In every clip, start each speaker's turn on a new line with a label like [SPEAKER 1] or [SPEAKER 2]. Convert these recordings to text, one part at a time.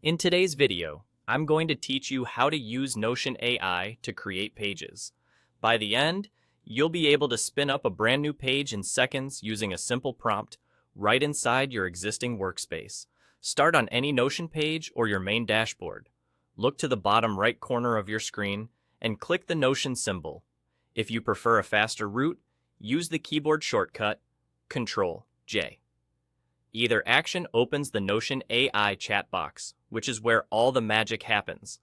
[SPEAKER 1] In today's video, I'm going to teach you how to use Notion AI to create pages. By the end, you'll be able to spin up a brand new page in seconds using a simple prompt right inside your existing workspace. Start on any Notion page or your main dashboard. Look to the bottom right corner of your screen and click the Notion symbol. If you prefer a faster route, use the keyboard shortcut Ctrl+J. Either action opens the Notion AI chat box, which is where all the magic happens.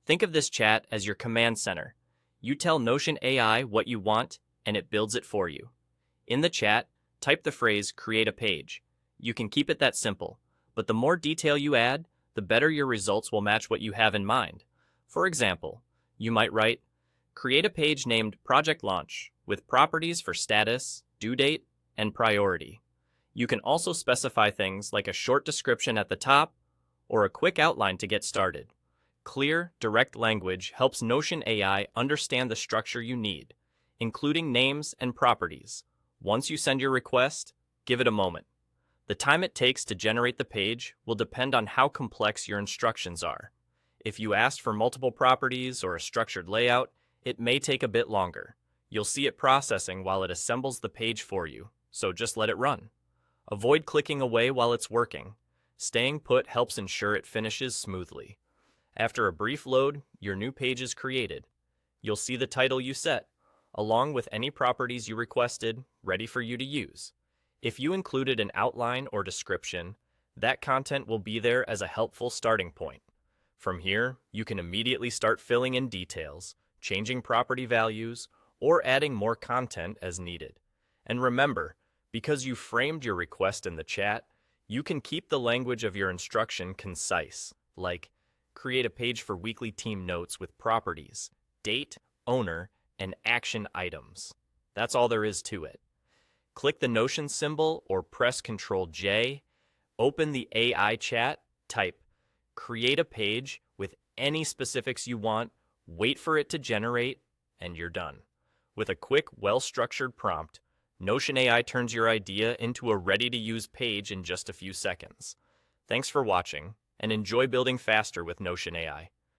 [SPEAKER 1] Think of this chat as your command center. You tell Notion AI what you want, and it builds it for you. In the chat, type the phrase "create a page." You can keep it that simple, but the more detail you add, the better your results will match what you have in mind. For example, you might write, "Create a page named Project Launch with properties for status, due date, and priority." You can also specify things like a short description at the top or a quick outline to get started. Clear, direct language helps Notion AI understand the structure you need, including names and properties. Once you send your request, give it a moment. The time it takes to generate the page will depend on how complex your instructions are. If you asked for multiple properties or a structured layout, it may take a bit longer. You'll see it processing while it assembles the page for you, so just let it run. Avoid clicking away while it's working. Staying put helps ensure it finishes smoothly. After a brief load, your new page is created. You'll see the title you set, along with any properties you requested, ready for you to use. If you included an outline or description, that content will be there as a helpful starting point. From here, you can immediately start filling in details, changing property values, or adding more content as needed. And remember, because you framed your request in the chat, you can keep the language of your instruction concise, like create a page for weekly team notes with properties, date, owner, and action items. That's all there is to it. Click the Notion symbol or press Ctrl+J, open the AI chat, type create a page with any specifics you want, wait for it to generate, and you're done. With a quick, well-structured prompt, Notion AI turns your idea into a ready-to-use page in just a few seconds. Thanks for watching, and enjoy building faster with Notion AI.